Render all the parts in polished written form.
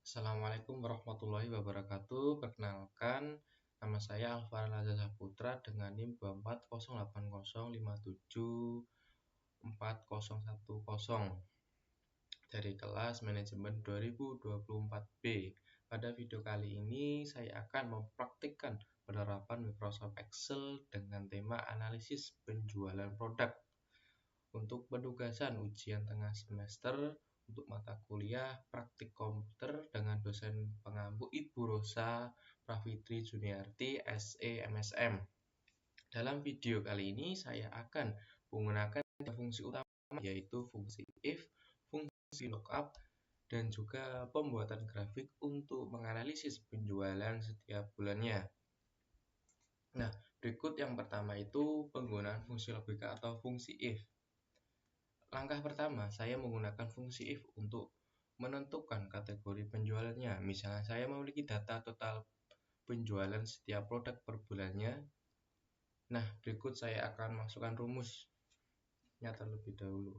Assalamualaikum warahmatullahi wabarakatuh. Perkenalkan, nama saya Alvaro Laza Saputra dengan NIM 24080574010 dari kelas Manajemen 2024B. Pada video kali ini saya akan mempraktikkan penerapan Microsoft Excel dengan tema analisis penjualan produk. Untuk penugasan ujian tengah semester untuk mata kuliah praktik komputer dengan dosen pengampu Ibu Rosa Pravitri Juniarti SE MSM. Dalam video kali ini saya akan menggunakan fungsi utama yaitu fungsi if, fungsi lookup, dan juga pembuatan grafik untuk menganalisis penjualan setiap bulannya. Nah, berikut yang pertama itu penggunaan fungsi logika atau fungsi if. Langkah pertama, saya menggunakan fungsi if untuk menentukan kategori penjualannya. Misalnya saya memiliki data total penjualan setiap produk per bulannya. Nah, berikut saya akan masukkan rumusnya terlebih dahulu.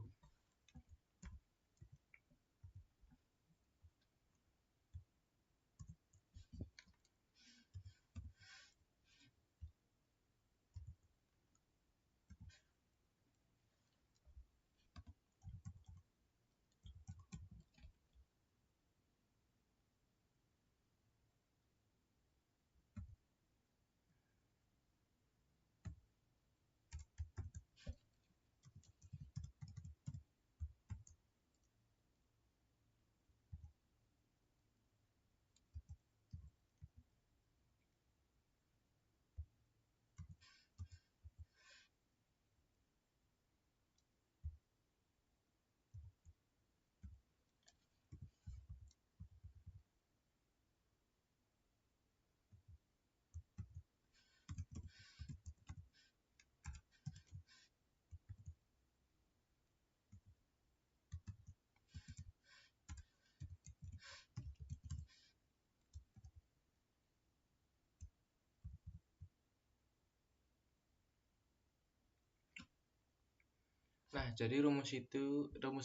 Nah, jadi rumus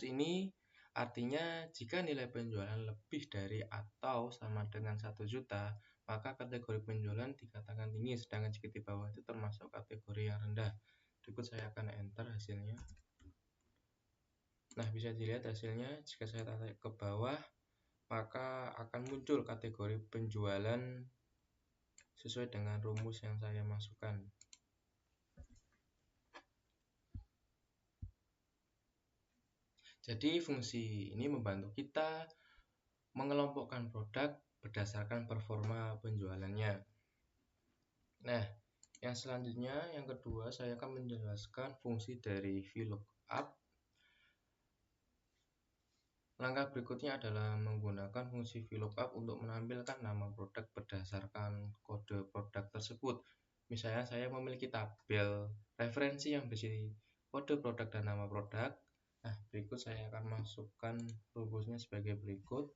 ini artinya jika nilai penjualan lebih dari atau sama dengan 1 juta, maka kategori penjualan dikatakan tinggi, sedangkan jika di bawah itu termasuk kategori yang rendah. Berikut saya akan enter hasilnya. Nah, bisa dilihat hasilnya jika saya tarik ke bawah, maka akan muncul kategori penjualan sesuai dengan rumus yang saya masukkan. Jadi fungsi ini membantu kita mengelompokkan produk berdasarkan performa penjualannya. Nah, yang selanjutnya, yang kedua, saya akan menjelaskan fungsi dari VLOOKUP. Langkah berikutnya adalah menggunakan fungsi VLOOKUP untuk menampilkan nama produk berdasarkan kode produk tersebut. Misalnya saya memiliki tabel referensi yang berisi kode produk dan nama produk. Nah, berikut saya akan masukkan rumusnya sebagai berikut.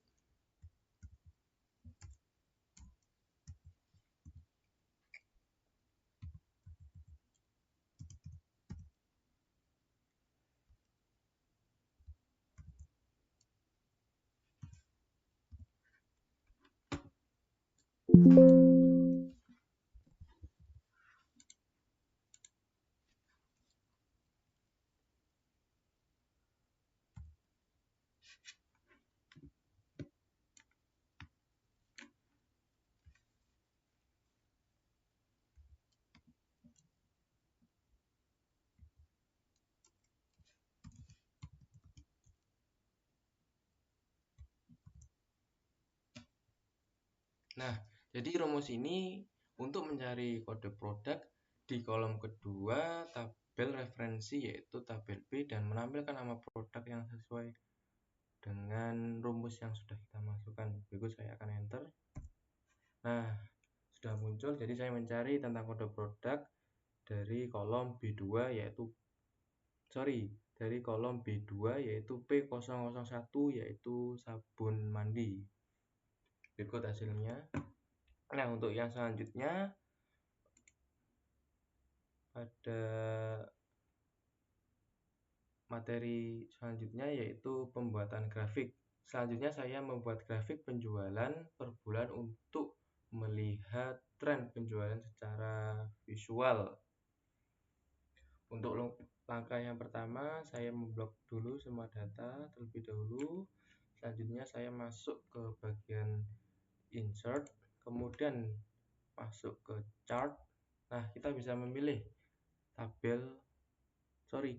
Nah, jadi rumus ini untuk mencari kode produk di kolom kedua tabel referensi yaitu tabel B dan menampilkan nama produk yang sesuai dengan rumus yang sudah kita masukkan. Berikut saya akan enter. Nah, sudah muncul. Jadi saya mencari tentang kode produk dari kolom B2 dari kolom B2 yaitu P001 yaitu sabun mandi. Berikut hasilnya. Nah, untuk yang selanjutnya pada materi selanjutnya yaitu pembuatan grafik. Selanjutnya saya membuat grafik penjualan per bulan untuk melihat tren penjualan secara visual. Untuk langkah yang pertama, saya memblok dulu semua data terlebih dahulu. Selanjutnya saya masuk ke bagian insert, kemudian masuk ke chart. Nah, kita bisa memilih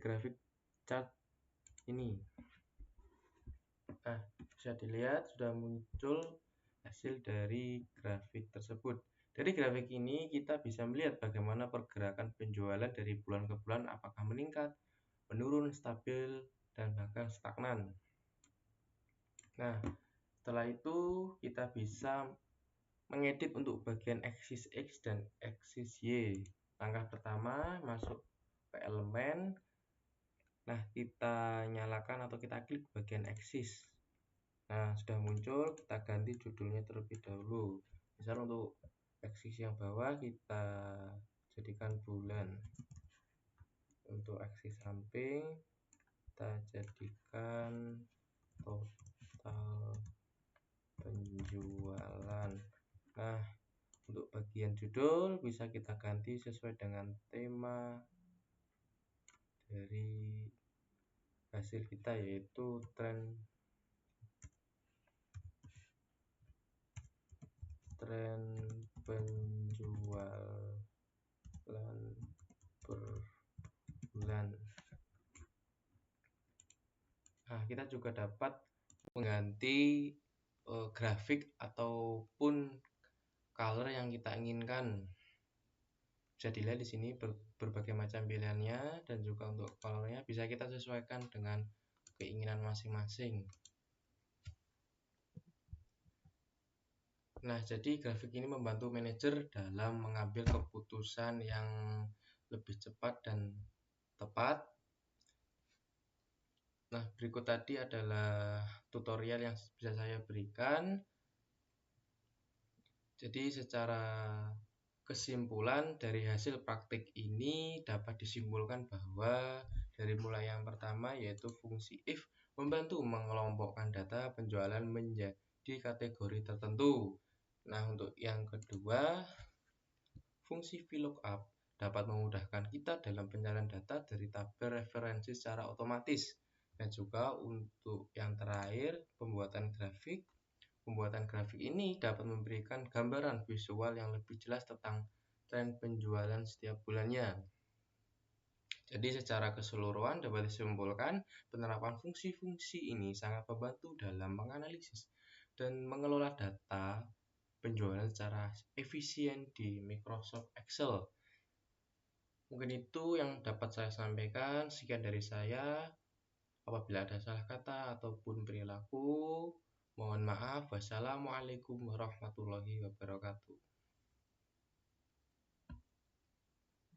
grafik chart ini. Nah, bisa dilihat sudah muncul hasil dari grafik tersebut. Dari grafik ini kita bisa melihat bagaimana pergerakan penjualan dari bulan ke bulan, apakah meningkat, menurun, stabil, dan bahkan stagnan. Nah, setelah itu kita bisa mengedit untuk bagian aksis X dan aksis Y. Langkah pertama, masuk ke elemen. Nah, kita nyalakan atau kita klik bagian aksis. Nah, sudah muncul, kita ganti judulnya terlebih dahulu. Misal untuk aksis yang bawah kita jadikan bulan. Untuk aksis samping kita jadikan total penjualan. Nah, untuk bagian judul bisa kita ganti sesuai dengan tema dari hasil kita, yaitu tren penjualan per bulan. Nah, kita juga dapat mengganti grafik ataupun color yang kita inginkan. Bisa dilihat di sini berbagai macam pilihannya, dan juga untuk colornya bisa kita sesuaikan dengan keinginan masing-masing. Nah, jadi grafik ini membantu manajer dalam mengambil keputusan yang lebih cepat dan tepat. Nah, berikut tadi adalah tutorial yang bisa saya berikan. Jadi secara kesimpulan dari hasil praktik ini dapat disimpulkan bahwa dari mulai yang pertama, yaitu fungsi if, membantu mengelompokkan data penjualan menjadi kategori tertentu. Nah, untuk yang kedua, fungsi VLOOKUP dapat memudahkan kita dalam pencarian data dari tabel referensi secara otomatis. Dan juga untuk yang terakhir, pembuatan grafik. Pembuatan grafik ini dapat memberikan gambaran visual yang lebih jelas tentang tren penjualan setiap bulannya. Jadi secara keseluruhan dapat disimpulkan penerapan fungsi-fungsi ini sangat membantu dalam menganalisis dan mengelola data penjualan secara efisien di Microsoft Excel. Mungkin itu yang dapat saya sampaikan. Sekian dari saya. Apabila ada salah kata ataupun perilaku, mohon maaf. Wassalamualaikum warahmatullahi wabarakatuh.